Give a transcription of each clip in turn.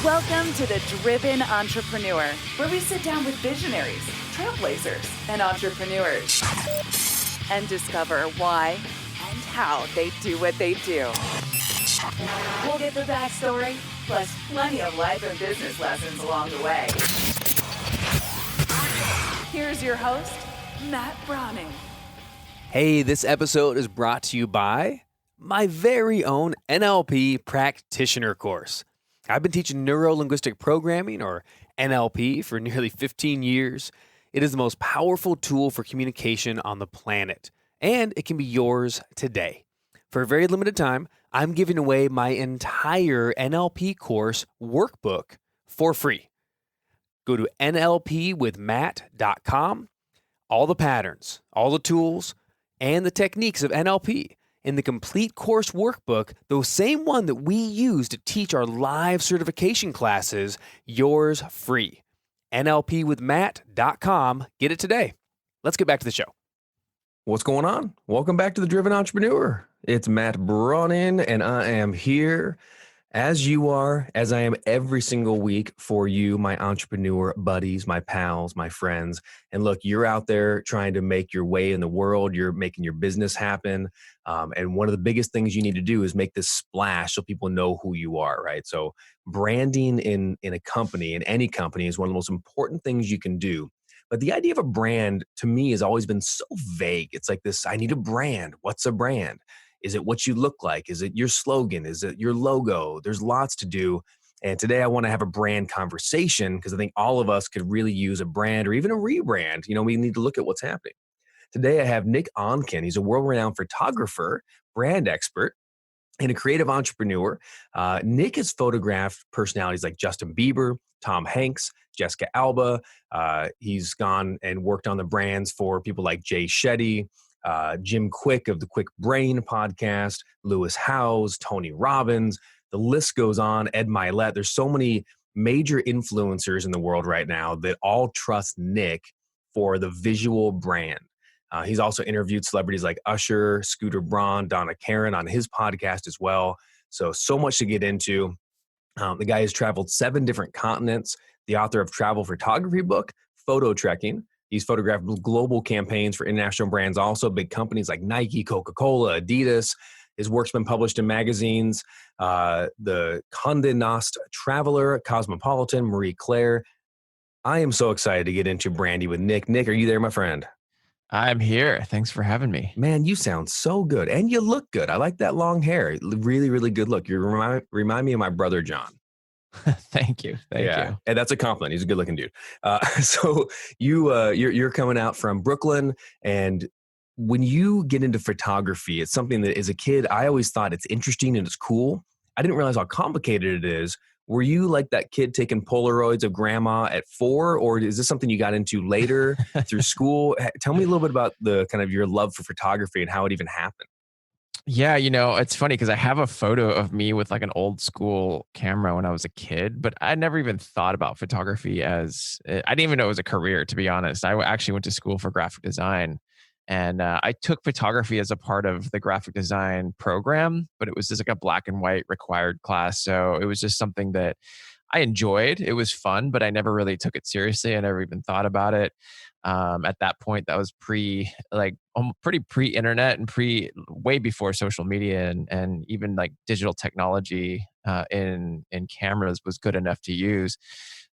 Welcome to The Driven Entrepreneur, where we sit down with visionaries, trailblazers, and entrepreneurs and discover why and how they do what they do. We'll get the backstory, plus plenty of life and business lessons along the way. Here's your host, Matt Brauning. Hey, this episode is brought to you by my very own NLP practitioner course. I've been teaching neuro-linguistic programming, or NLP, for nearly 15 years. It is the most powerful tool for communication on the planet, and it can be yours today. For a very limited time, I'm giving away my entire NLP course workbook for free. Go to nlpwithmatt.com. All the patterns, all the tools, and the techniques of NLP in the complete course workbook, the same one that we use to teach our live certification classes, yours free. nlpwithmatt.com. Get it today. Let's get back to the show. What's going on? Welcome back to The Driven Entrepreneur. It's Matt Brauning, and I am here as you are, as I am every single week for you, my entrepreneur buddies, my pals, my friends. And look, you're out there trying to make your way in the world. You're making your business happen. And one of the biggest things you need to do is make this splash so people know who you are, right? So branding in a company, in any company, is one of the most important things you can do. But the idea of a brand, to me, has always been so vague. It's like this, I need a brand. What's a brand? Is it what you look like? Is it your slogan? Is it your logo? There's lots to do. And today I want to have a brand conversation because I think all of us could really use a brand or even a rebrand. You know, we need to look at what's happening. Today I have Nick Onken. He's a world-renowned photographer, brand expert, and a creative entrepreneur. Nick has photographed personalities like Justin Bieber, Tom Hanks, Jessica Alba. He's gone and worked on the brands for people like Jay Shetty, Jim Quick of the Quick Brain podcast, Lewis Howes, Tony Robbins. The list goes on, Ed Mylett. There's so many major influencers in the world right now that all trust Nick for the visual brand. He's also interviewed celebrities like Usher, Scooter Braun, Donna Karan on his podcast as well. So much to get into. The guy has traveled 7 different continents, the author of travel photography book, PhotoTrekking. He's photographed global campaigns for international brands, also big companies like Nike, Coca Cola, Adidas. His work's been published in magazines, the Conde Nast Traveler, Cosmopolitan, Marie Claire. I am so excited to get into brandy with Nick. Nick, are you there, my friend? I'm here. Thanks for having me. Man, you sound so good. And you look good. I like that long hair. Really, really good look. You remind me of my brother, John. Thank you. Thank you. And that's a compliment. He's a good looking dude. So you're coming out from Brooklyn, and when you get into photography, it's something that as a kid, I always thought it's interesting and it's cool. I didn't realize how complicated it is. Were you like that kid taking Polaroids of grandma at 4, or is this something you got into later through school? Tell me a little bit about the kind of your love for photography and how it even happened. Yeah, it's funny because I have a photo of me with like an old school camera when I was a kid, but I never even thought about photography I didn't even know it was a career, to be honest. I actually went to school for graphic design, and I took photography as a part of the graphic design program, but it was just like a black and white required class. So it was just something that I enjoyed. It was fun, but I never really took it seriously. I never even thought about it. At that point, that was pretty pre-internet and way before social media and even like digital technology in cameras was good enough to use.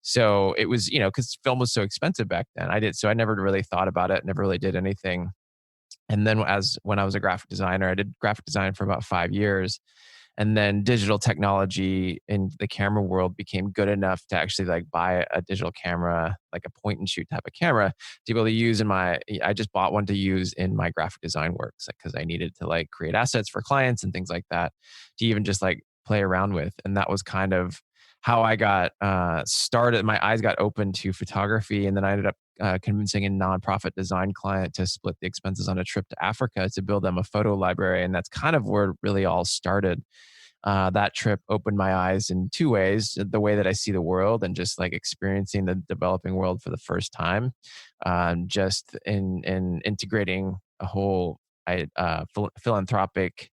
So it was, because film was so expensive back then. So I never really thought about it, never really did anything. And then when I was a graphic designer, I did graphic design for about 5 years. And then digital technology in the camera world became good enough to actually like buy a digital camera, like a point and shoot type of camera to be able to use I just bought one to use in my graphic design works because I needed to like create assets for clients and things like that to even just like play around with. And that was kind of how I got started. My eyes got open to photography, and then I ended up convincing a nonprofit design client to split the expenses on a trip to Africa to build them a photo library. And that's kind of where it really all started. That trip opened my eyes in 2 ways: the way that I see the world and just like experiencing the developing world for the first time, just in integrating a whole philanthropic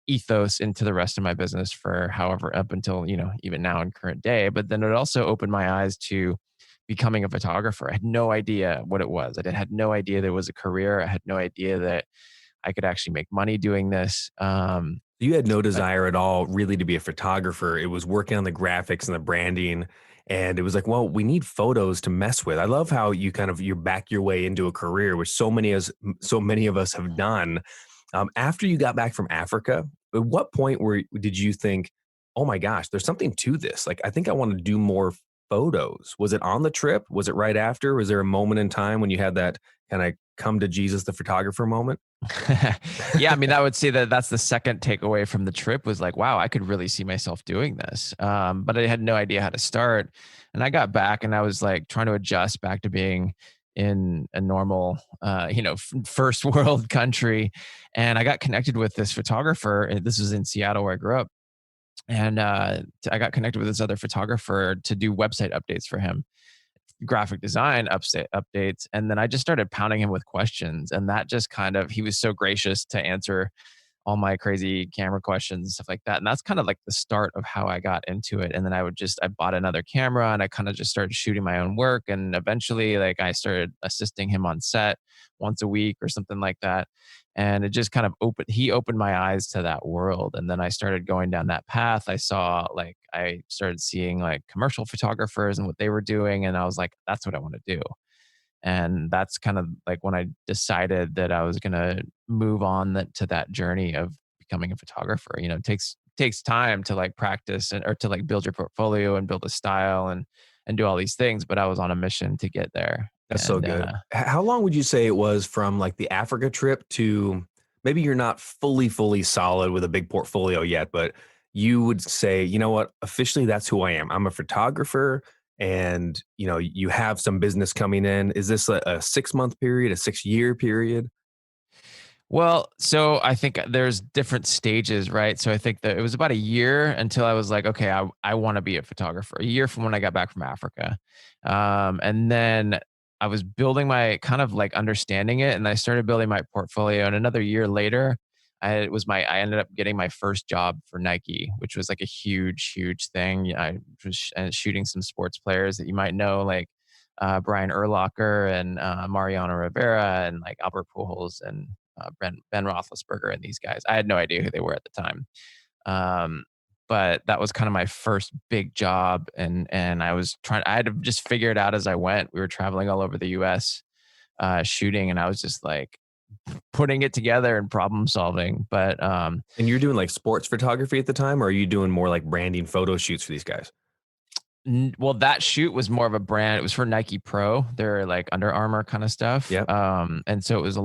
ethos into the rest of my business for however up until, even now in current day. But then it also opened my eyes to becoming a photographer. I had no idea what it was. I had no idea there was a career. I had no idea that I could actually make money doing this. You had no desire at all really to be a photographer. It was working on the graphics and the branding. And it was like, well, we need photos to mess with. I love how you back your way into a career, which so many of us have done. After you got back from Africa, at what point did you think, oh my gosh, there's something to this? Like, I think I want to do more photos. Was it on the trip? Was it right after? Was there a moment in time when you had that kind of come to Jesus, the photographer moment? Yeah, I mean, I would say that that's the second takeaway from the trip was like, wow, I could really see myself doing this. But I had no idea how to start. And I got back and I was like trying to adjust back to being in a normal, first world country. And I got connected with this photographer. And this was in Seattle where I grew up. And I got connected with this other photographer to do website updates for him, graphic design updates. And then I just started pounding him with questions. And that just he was so gracious to answer all my crazy camera questions and stuff like that. And that's kind of like the start of how I got into it. And then I bought another camera and I kind of just started shooting my own work. And eventually I started assisting him on set once a week or something like that. And it just kind of he opened my eyes to that world. And then I started going down that path. I started seeing like commercial photographers and what they were doing. And I was like, that's what I want to do. And that's kind of like when I decided that I was going to move on to that journey of becoming a photographer. It takes time to like practice or to like build your portfolio and build a style and do all these things. But I was on a mission to get there. That's so good. How long would you say it was from like the Africa trip to maybe you're not fully solid with a big portfolio yet, but you would say, you know what, officially that's who I am. I'm a photographer. And, you have some business coming in. Is this a 6-month period, a 6-year period? Well, so I think there's different stages, right? So I think that it was about a year until I was like, okay, I want to be a photographer. A year from when I got back from Africa. And then I was building my kind of like understanding it, and I started building my portfolio. And another year later, I ended up getting my first job for Nike, which was like a huge thing. I was shooting some sports players that you might know, like Brian Urlacher and Mariano Rivera and like Albert Pujols and Ben Roethlisberger and these guys. I had no idea who they were at the time. But that was kind of my first big job. And I had to just figure it out as I went. We were traveling all over the US shooting, and I was just like putting it together and problem solving. But and you're doing like sports photography at the time, or are you doing more like branding photo shoots for these guys? Well, that shoot was more of a brand. It was for Nike Pro. They're like Under Armour kind of stuff. Yeah. And so it was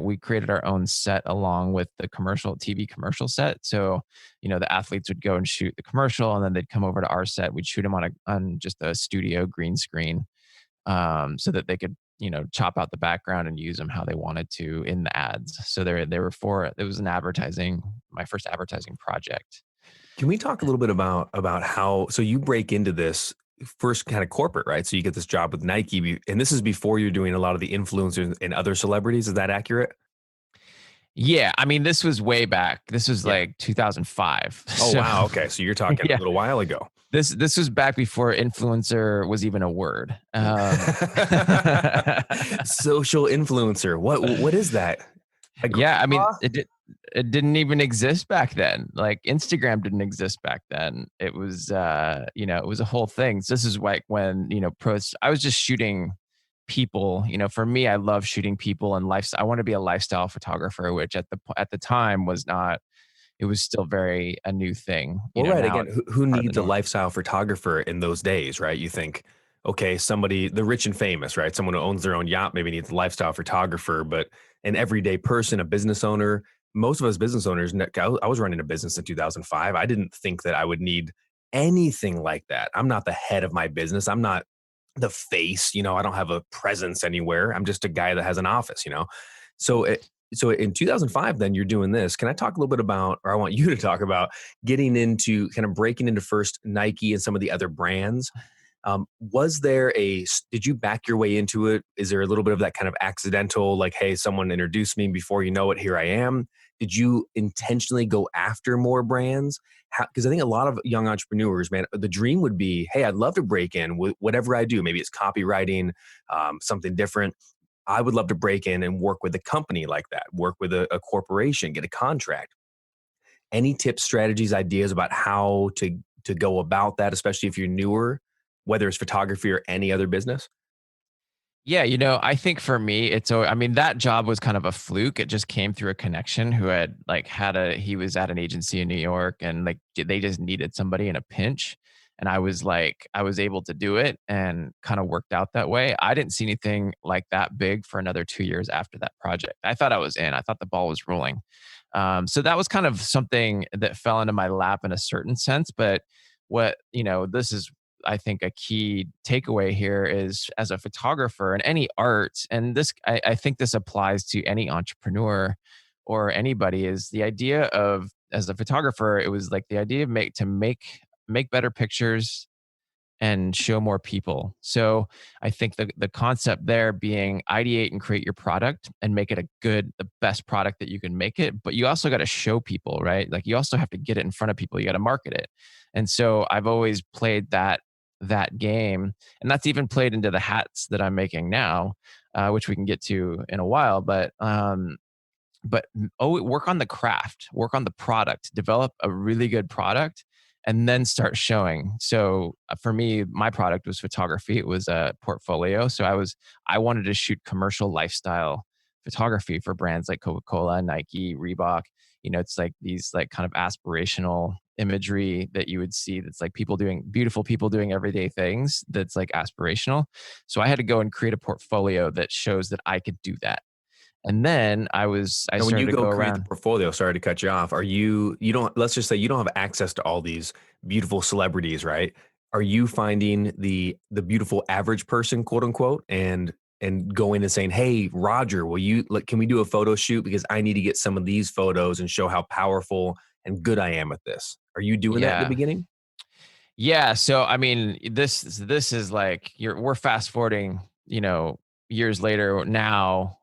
we created our own set along with the TV commercial set. So, the athletes would go and shoot the commercial, and then they'd come over to our set. We'd shoot them on just a studio green screen, so that they could, chop out the background and use them how they wanted to in the ads. So it was my first advertising project. Can we talk a little bit about how, so you break into this first kind of corporate, right? So you get this job with Nike, and this is before you're doing a lot of the influencers and other celebrities. Is that accurate? Yeah. I mean, this was way back. This was like 2005. Oh, wow. Okay. So you're talking a little while ago. This was back before influencer was even a word. Social influencer. What is that? Yeah. I mean, it didn't even exist back then. Like Instagram didn't exist back then. It was, it was a whole thing. So this is like when, I was just shooting people. For me, I love shooting people and lifestyle. I want to be a lifestyle photographer, which at the time was not. It was still very a new thing. Well, right. Again, who needs a lifestyle photographer in those days, right? You think, okay, the rich and famous, right? Someone who owns their own yacht maybe needs a lifestyle photographer, but an everyday person, a business owner, most of us business owners, I was running a business in 2005. I didn't think that I would need anything like that. I'm not the head of my business. I'm not the face, I don't have a presence anywhere. I'm just a guy that has an office, So in 2005, then you're doing this. Can I talk a little bit about, or I want you to talk about getting into kind of breaking into first Nike and some of the other brands? Did you back your way into it? Is there a little bit of that kind of accidental, like, hey, someone introduced me, before you know it, here I am? Did you intentionally go after more brands? Because I think a lot of young entrepreneurs, man, the dream would be, hey, I'd love to break in with whatever I do. Maybe it's copywriting, something different. I would love to break in and work with a company like that, work with a corporation, get a contract. Any tips, strategies, ideas about how to go about that, especially if you're newer, whether it's photography or any other business? Yeah, I think for me, I mean, that job was kind of a fluke. It just came through a connection who had he was at an agency in New York, and they just needed somebody in a pinch. And I was able to do it, and kind of worked out that way. I didn't see anything like that big for another 2 years after that project. I thought I was in, I thought the ball was rolling. So that was kind of something that fell into my lap in a certain sense. But this is, I think, a key takeaway here is, as a photographer and any art, and I think this applies to any entrepreneur or anybody, is the idea of, as a photographer, it was like the idea of make better pictures and show more people. So I think the concept there being ideate and create your product and make it the best product that you can make it. But you also got to show people, right? Like, you also have to get it in front of people. You got to market it. And so I've always played that game, and that's even played into the hats that I'm making now, which we can get to in a while. But work on the craft, work on the product, develop a really good product, and then start showing. So for me, my product was photography. It was a portfolio. So I wanted to shoot commercial lifestyle photography for brands like Coca Cola, Nike, Reebok. It's like these kind of aspirational imagery that you would see, that's like beautiful people doing everyday things, that's like aspirational. So I had to go and create a portfolio that shows that I could do that. And then I When started you to go go create around. the portfolio, sorry to cut you off, let's just say you don't have access to all these beautiful celebrities, right? Are you finding the beautiful average person, quote unquote, and going and saying, hey, Roger, can we do a photo shoot, because I need to get some of these photos and show how powerful and good I am at this? Are you doing that in the Yeah. beginning? Yeah. So, I mean, this is like, we're fast forwarding, years later now,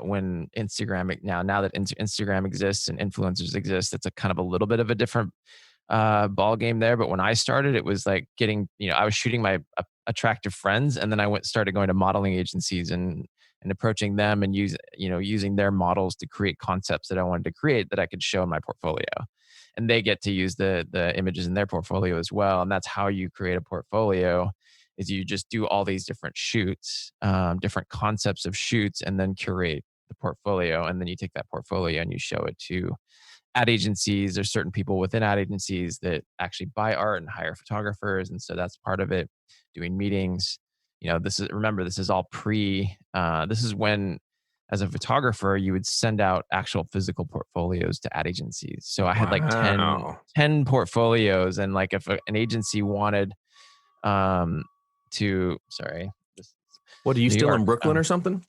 when now that Instagram exists and influencers exist, it's a kind of a little bit of a different ball game there. But when I started, it was like I was shooting my attractive friends, and then started going to modeling agencies and approaching them, and using their models to create concepts that I wanted to create that I could show in my portfolio. And they get to use the images in their portfolio as well. And that's how you create a portfolio, is you just do all these different shoots, different concepts of shoots, and then curate the portfolio. And then you take that portfolio and you show it to ad agencies. There's certain people within ad agencies that actually buy art and hire photographers. And so that's part of it, doing meetings. This is all this is when, as a photographer, you would send out actual physical portfolios to ad agencies. So I had like Wow. 10 portfolios. And like, if an agency wanted sorry, this is What, are you New still York. in Brooklyn or something?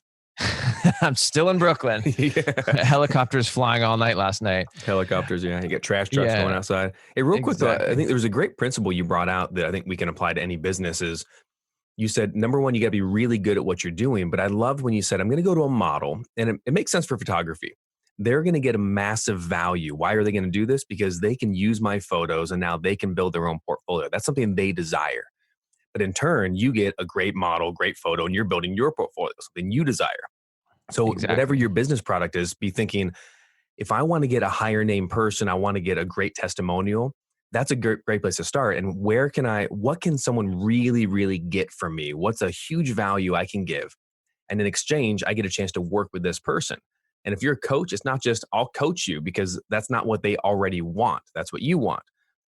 I'm still in Brooklyn. Yeah. Helicopters flying all night last night. Helicopters, yeah. You get trash trucks Yeah, going outside. Hey, real quick though, I exactly. think there was a great principle you brought out that I think we can apply to any business. Is you said, number one, you got to be really good at what you're doing. But I loved when you said, I'm going to go to a model, and it makes sense for photography. They're going to get a massive value. Why are they going to do this? Because they can use my photos, and now they can build their own portfolio. That's something they desire. But in turn, you get a great model, great photo, and you're building your portfolio, something you desire. So whatever Exactly. your business product is, be thinking, if I want to get a higher name person, I want to get a great testimonial. That's a great place to start. And what can someone really, really get from me? What's a huge value I can give? And in exchange, I get a chance to work with this person. And if you're a coach, it's not just, I'll coach you, because that's not what they already want. That's what you want.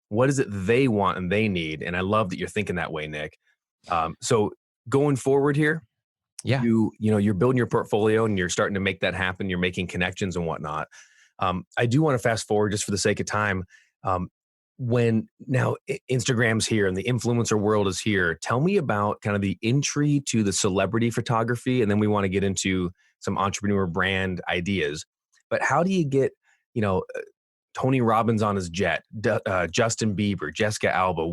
What is it they want and they need? And I love that you're thinking that way, Nick. So going forward here, Yeah. you're building your portfolio and you're starting to make that happen. You're making connections and whatnot. I do want to fast forward just for the sake of time. When now Instagram's here and the influencer world is here, tell me about kind of the entry to the celebrity photography. And then we want to get into some entrepreneur brand ideas. But how do you get, Tony Robbins on his jet, Justin Bieber, Jessica Alba?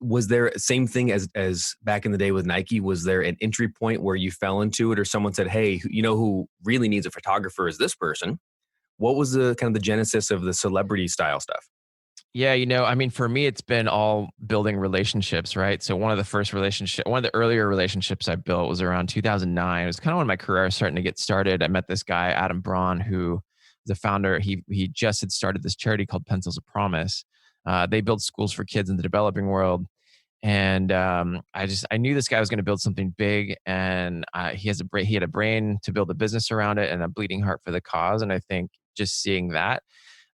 was there same thing as back in the day with Nike? Was there an entry point where you fell into it, or someone said, hey, you know who really needs a photographer is this person? What was the kind of the genesis of the celebrity style stuff? Yeah, I mean, for me, it's been all building relationships, right? So one of the earlier relationships I built was around 2009. It was kind of when my career was starting to get started. I met this guy, Adam Braun, who is the founder. He just had started this charity called Pencils of Promise. They build schools for kids in the developing world. And I knew this guy was going to build something big, and he had a brain to build a business around it and a bleeding heart for the cause. And I think just seeing that,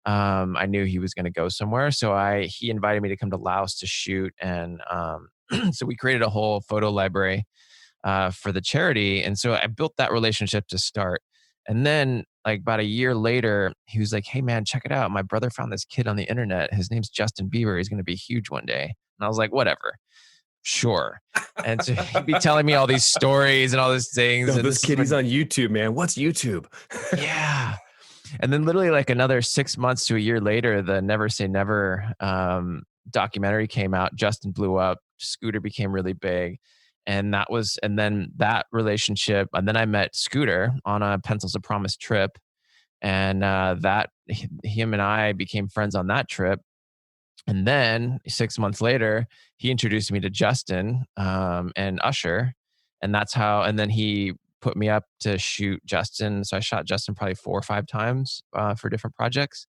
I knew he was going to go somewhere. So he invited me to come to Laos to shoot. And so we created a whole photo library for the charity. And so I built that relationship to start. And then like about a year later, he was like, hey man, check it out. My brother found this kid on the internet. His name's Justin Bieber. He's going to be huge one day. And I was like, whatever, sure. And so he'd be telling me all these stories and all these things. No, and this kid, he's on YouTube, man. What's YouTube? Yeah. And then literally like another 6 months to a year later, the Never Say Never documentary came out. Justin blew up. Scooter became really big. And then that relationship. And then I met Scooter on a Pencils of Promise trip. And him and I became friends on that trip. And then 6 months later, he introduced me to Justin and Usher. And then he put me up to shoot Justin. So I shot Justin probably 4 or 5 times for different projects.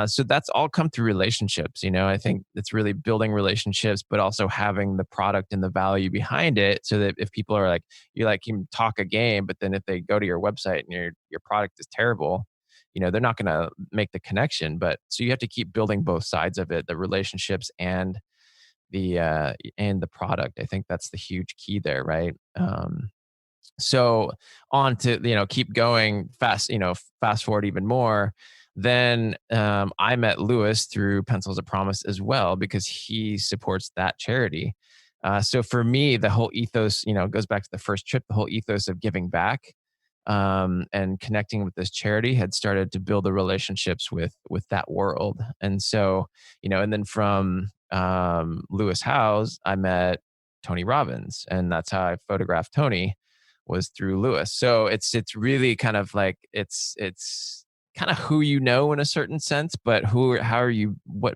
So that's all come through relationships. I think it's really building relationships, but also having the product and the value behind it, so that if people are like, you can talk a game, but then if they go to your website and your product is terrible, they're not going to make the connection. But so you have to keep building both sides of it, the relationships and the product. I think that's the huge key there, right? So on to, keep going fast, fast forward even more. Then I met Lewis through Pencils of Promise as well, because he supports that charity. So for me, the whole ethos, goes back to the first trip, the whole ethos of giving back and connecting with this charity had started to build the relationships with that world. And so, and then from Lewis Howes, I met Tony Robbins, and that's how I photographed Tony, was through Lewis. So it's really kind of like it's kind of who in a certain sense, but what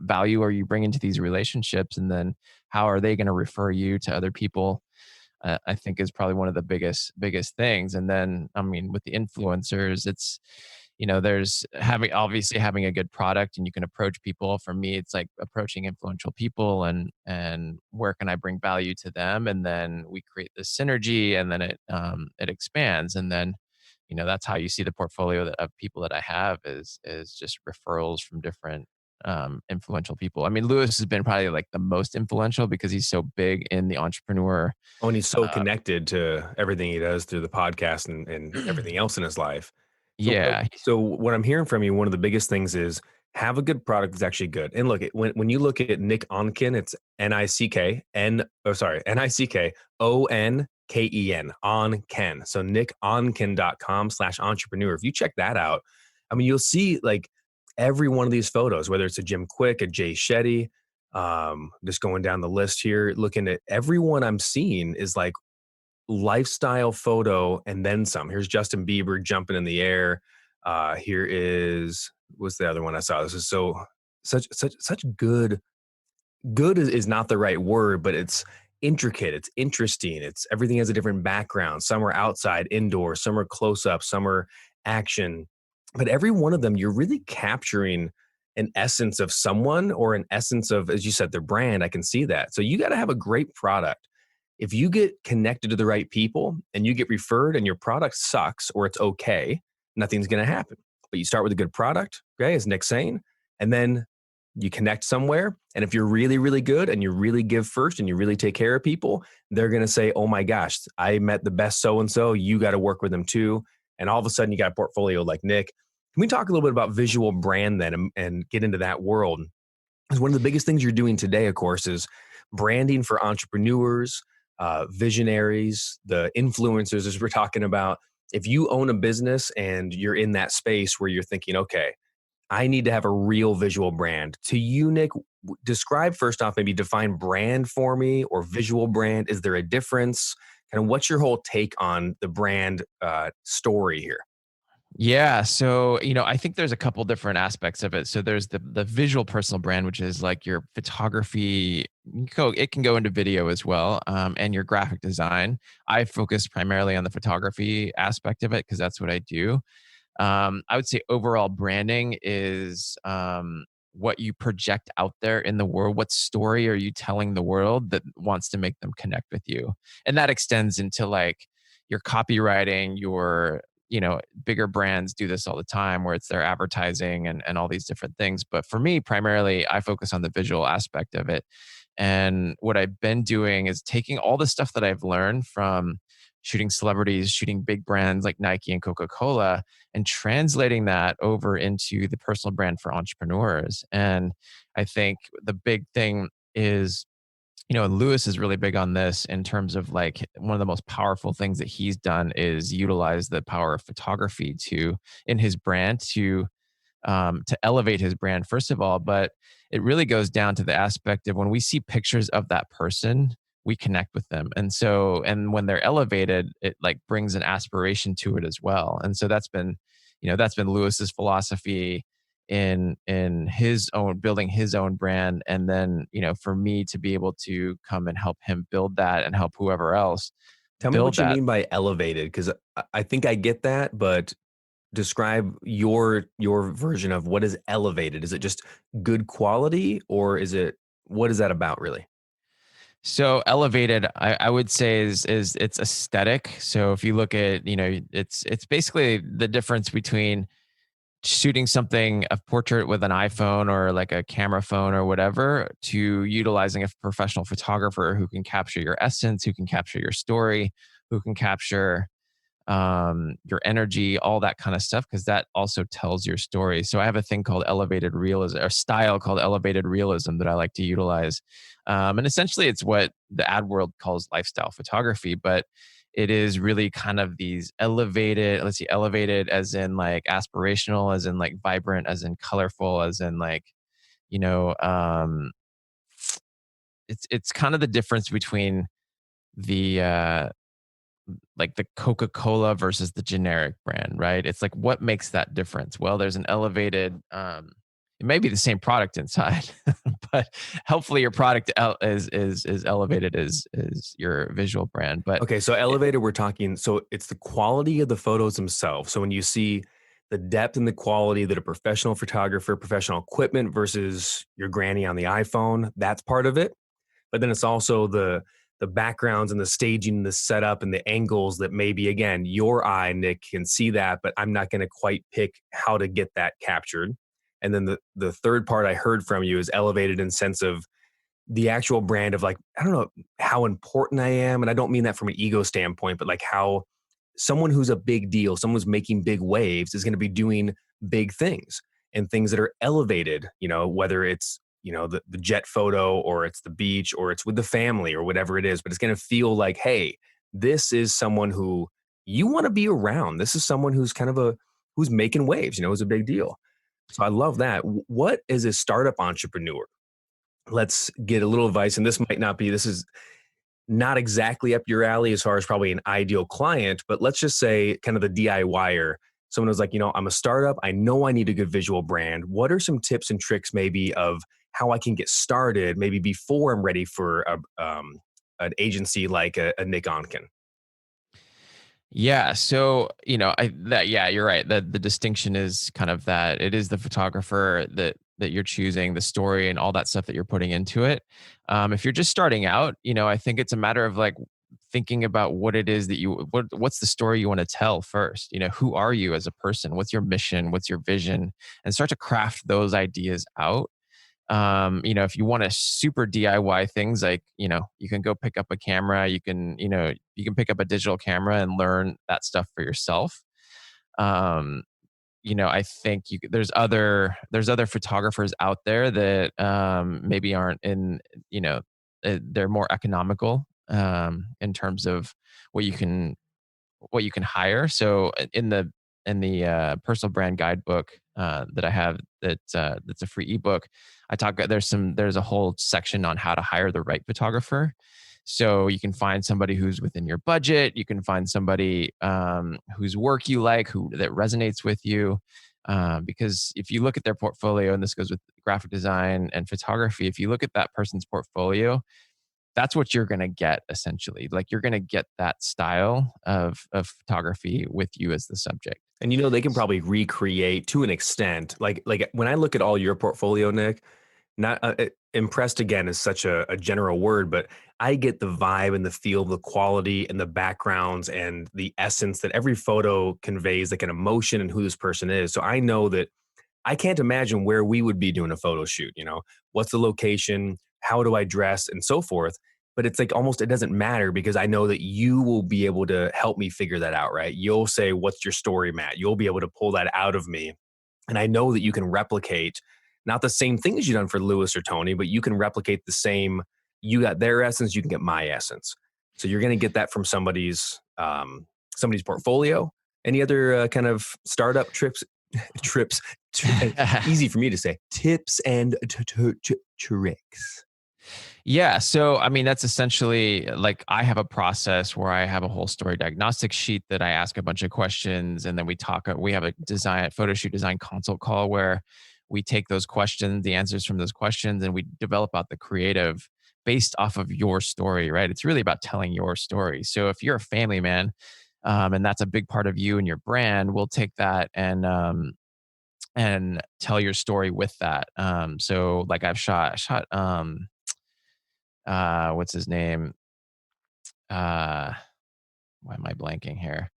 value are you bringing to these relationships, and then how are they going to refer you to other people? I think is probably one of the biggest things. And then, I mean, with the influencers, it's, there's obviously having a good product, and you can approach people. For me, it's like approaching influential people and where can I bring value to them? And then we create this synergy, and then it expands. And then, that's how you see the portfolio of people that I have is just referrals from different influential people. I mean, Lewis has been probably like the most influential because he's so big in the entrepreneur. Oh, and he's so connected to everything he does through the podcast and everything else in his life. So, Yeah. So what I'm hearing from you, one of the biggest things is have a good product that's actually good. And look, when you look at Nick Onken, it's Nickonken, Onken. So nickonken.com/entrepreneur. If you check that out, I mean, you'll see like every one of these photos, whether it's a Jim Quick, a Jay Shetty, just going down the list here, looking at everyone I'm seeing is like lifestyle photo and then some. Here's Justin Bieber jumping in the air. What's the other one I saw? This is such good. Good is not the right word, but it's intricate. It's interesting. Everything has a different background. Some are outside, indoor. Some are close up. Some are action. But every one of them, you're really capturing an essence of someone, or an essence of, as you said, their brand. I can see that. So you got to have a great product. If you get connected to the right people and you get referred and your product sucks or it's okay, nothing's going to happen. But you start with a good product, okay, as Nick's saying, and then you connect somewhere. And if you're really, really good and you really give first and you really take care of people, they're going to say, oh my gosh, I met the best so-and-so. You got to work with them too. And all of a sudden you got a portfolio like Nick. Can we talk a little bit about visual brand then and get into that world? Because one of the biggest things you're doing today, of course, is branding for entrepreneurs, visionaries, the influencers, as we're talking about. If you own a business and you're in that space where you're thinking, okay, I need to have a real visual brand. To you, Nick, describe first off, maybe define brand for me or visual brand. Is there a difference? Kind of what's your whole take on the brand story here? Yeah. So, I think there's a couple different aspects of it. So there's the visual personal brand, which is like your photography. It can go into video as well, and your graphic design. I focus primarily on the photography aspect of it because that's what I do. I would say overall branding is what you project out there in the world. What story are you telling the world that wants to make them connect with you? And that extends into like your copywriting, bigger brands do this all the time where it's their advertising and all these different things. But for me, primarily, I focus on the visual aspect of it. And what I've been doing is taking all the stuff that I've learned from shooting celebrities, shooting big brands like Nike and Coca Cola, and translating that over into the personal brand for entrepreneurs. And I think the big thing is, and Lewis is really big on this in terms of like one of the most powerful things that he's done is utilize the power of photography in his brand to elevate his brand, first of all. But it really goes down to the aspect of when we see pictures of that person, we connect with them. And when they're elevated, it like brings an aspiration to it as well. And so that's been Lewis's philosophy in his own building his own brand. And then, for me to be able to come and help him build that and help whoever else Tell me build what you that. mean by elevated, because I think I get that, but describe your version of what is elevated. Is it just good quality, or what is that about really? So elevated, I would say is it's aesthetic. So if you look at, it's basically the difference between shooting a portrait with an iPhone or like a camera phone or whatever, to utilizing a professional photographer who can capture your essence, who can capture your story, who can capture your energy, all that kind of stuff, because that also tells your story. So I have a thing called elevated realism, or style called elevated realism, that I like to utilize. And essentially it's what the ad world calls lifestyle photography, but it is really kind of these elevated as in like aspirational, as in like vibrant, as in colorful, as in like, you know, um, it's kind of the difference between the like the Coca Cola versus the generic brand, right? It's like, what makes that difference? Well, there's an elevated, it may be the same product inside, but hopefully your product is elevated as your visual brand. But Okay, so elevated, we're talking, so it's the quality of the photos themselves. So when you see the depth and the quality that a professional photographer, professional equipment versus your granny on the iPhone, that's part of it. But then it's also the backgrounds and the staging and the setup and the angles that maybe, again, your eye, Nick, can see that, but I'm not going to quite pick how to get that captured. And then the third part I heard from you is elevated in sense of the actual brand of like, I don't know how important I am. And I don't mean that from an ego standpoint, but like how someone who's a big deal, someone who's making big waves is going to be doing big things and things that are elevated, whether it's, the jet photo or it's the beach or it's with the family or whatever it is, but it's going to feel like, hey, this is someone who you want to be around. This is someone who's who's making waves, is a big deal. So I love that. What is a startup entrepreneur? Let's get a little advice. And this is not exactly up your alley as far as probably an ideal client, but let's just say kind of the DIYer. Someone who's like, I'm a startup. I know I need a good visual brand. What are some tips and tricks maybe of how I can get started maybe before I'm ready for an agency like a Nick Onken? yeah, so you're right. The distinction is kind of that it is the photographer that you're choosing, the story and all that stuff that you're putting into it. If you're just starting out, I think it's a matter of like thinking about what it is that what's the story you want to tell first. Who are you as a person? What's your mission? What's your vision? And start to craft those ideas out. If you want to super DIY things, like, you can go pick up a camera, you can pick up a digital camera and learn that stuff for yourself. I think there's other photographers out there that maybe aren't they're more economical in terms of what you can hire. So personal brand guidebook that I have that's a free ebook. There's a whole section on how to hire the right photographer. So you can find somebody who's within your budget. You can find somebody whose work you like, that resonates with you. Because if you look at their portfolio, and this goes with graphic design and photography, if you look at that person's portfolio, that's what you're going to get essentially. Like you're going to get that style of photography with you as the subject. And they can probably recreate to an extent. Like when I look at all your portfolio, Nick, not impressed again is such a general word, but I get the vibe and the feel, the quality and the backgrounds and the essence that every photo conveys, like an emotion and who this person is. So I know that I can't imagine where we would be doing a photo shoot. What's the location? How do I dress and so forth? But it's like almost, it doesn't matter because I know that you will be able to help me figure that out, right? You'll say, what's your story, Matt? You'll be able to pull that out of me. And I know that you can replicate not the same thing as you've done for Lewis or Tony, but you can replicate the same. You got their essence, you can get my essence. So you're going to get that from somebody's portfolio. Any other kind of startup trips, easy for me to say, tips and tricks? Yeah. So, I mean, that's essentially like I have a process where I have a whole story diagnostic sheet that I ask a bunch of questions. And then we have a photo shoot design consult call where we take those questions, the answers from those questions, and we develop out the creative based off of your story, right? It's really about telling your story. So if you're a family man, and that's a big part of you and your brand, we'll take that and tell your story with that. So like I've shot what's his name? Why am I blanking here?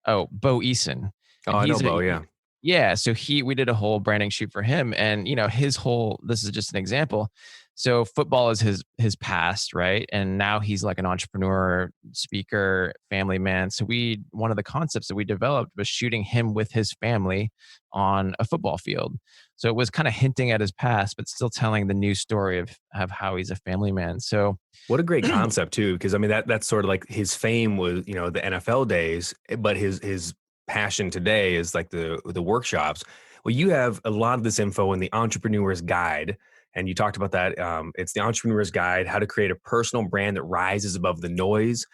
Oh, Bo Eason. Oh, I know Bo, yeah. Yeah. So we did a whole branding shoot for him. And, this is just an example. So football is his past, right? And now he's like an entrepreneur, speaker, family man. So one of the concepts that we developed was shooting him with his family on a football field. So it was kind of hinting at his past, but still telling the new story of how he's a family man. So what a great concept too, because I mean that's sort of like his fame was, the NFL days, but his passion today is like the workshops. Well, you have a lot of this info in the Entrepreneur's Guide, and you talked about that. It's the Entrepreneur's Guide: How to Create a Personal Brand That Rises Above the Noise.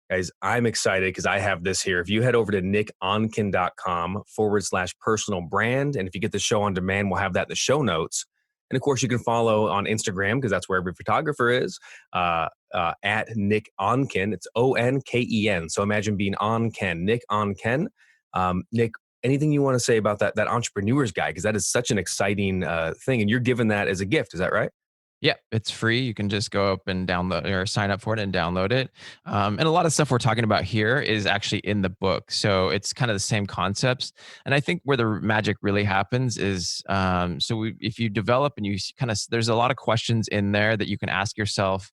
Guys, I'm excited because I have this here. If you head over to nickonken.com/personal brand, and if you get the show on demand, we'll have that in the show notes. And of course, you can follow on Instagram because that's where every photographer is, at Nick Onken. It's Onken. So imagine being Onken, Nick Onken. Nick, anything you want to say about that Entrepreneur's Guide? Because that is such an exciting thing, and you're given that as a gift. Is that right? Yeah, it's free. You can just go up and download or sign up for it and download it. And a lot of stuff we're talking about here is actually in the book. So it's kind of the same concepts. And I think where the magic really happens is, if you develop and you there's a lot of questions in there that you can ask yourself,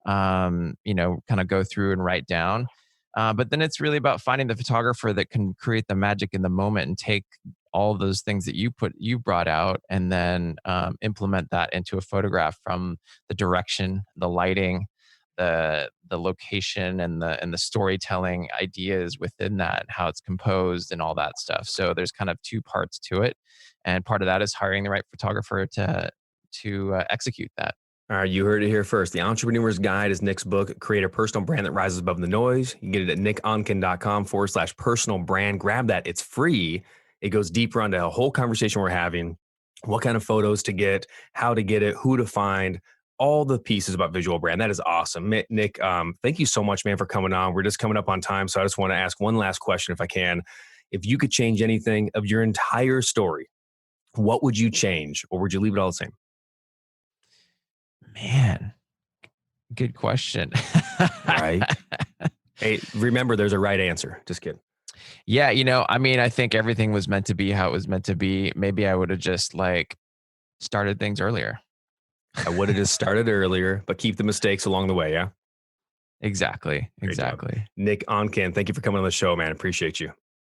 kind of go through and write down. But then it's really about finding the photographer that can create the magic in the moment and take all of those things that you brought out and then implement that into a photograph, from the direction, the lighting, the location, and the storytelling ideas within that, and how it's composed and all that stuff. So there's kind of two parts to it, and part of that is hiring the right photographer to execute that. All right, you heard it here first. The Entrepreneur's Guide is Nick's book. Create a personal brand that rises above the noise. You can get it at nickonken.com/personal brand. Grab that. It's free. It goes deeper onto a whole conversation we're having, what kind of photos to get, how to get it, who to find, all the pieces about visual brand. That is awesome. Nick, thank you so much, man, for coming on. We're just coming up on time, so I just want to ask one last question if I can. If you could change anything of your entire story, what would you change, or would you leave it all the same? Man, good question. Right. Hey, remember, there's a right answer. Just kidding. Yeah, I think everything was meant to be how it was meant to be. Maybe I would have just started things earlier. I would have just started earlier, but keep the mistakes along the way, yeah? Exactly. Nick Onken, thank you for coming on the show, man. Appreciate you.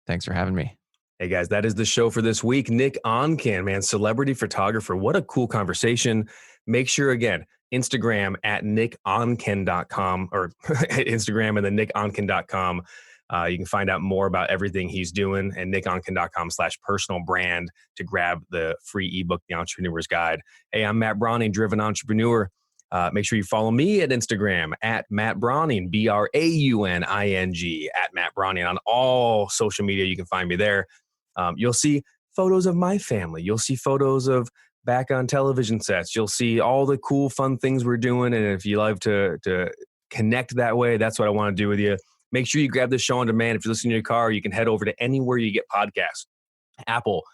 Thanks for having me. Hey guys, that is the show for this week. Nick Onken, man, celebrity photographer. What a cool conversation. Make sure, again, Instagram at nickonken.com or Instagram and then nickonken.com. You can find out more about everything he's doing and nickonken.com/personal brand to grab the free ebook, The Entrepreneur's Guide. Hey, I'm Matt Brauning, Driven Entrepreneur. Make sure you follow me at Instagram at Matt Brauning, BRAUNING, at Matt Brauning. On all social media, you can find me there. You'll see photos of my family. You'll see photos of back on television sets. You'll see all the cool, fun things we're doing. And if you love to connect that way, that's what I want to do with you. Make sure you grab this show on demand. If you're listening to your car, you can head over to anywhere you get podcasts. Apple,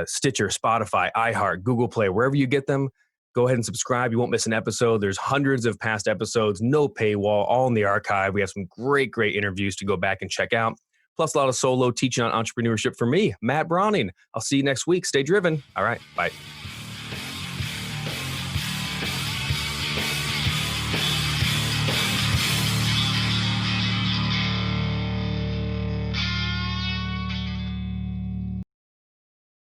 Stitcher, Spotify, iHeart, Google Play, wherever you get them. Go ahead and subscribe. You won't miss an episode. There's hundreds of past episodes, no paywall, all in the archive. We have some great interviews to go back and check out. Plus a lot of solo teaching on entrepreneurship for me, Matt Brauning. I'll see you next week. Stay driven. All right. Bye.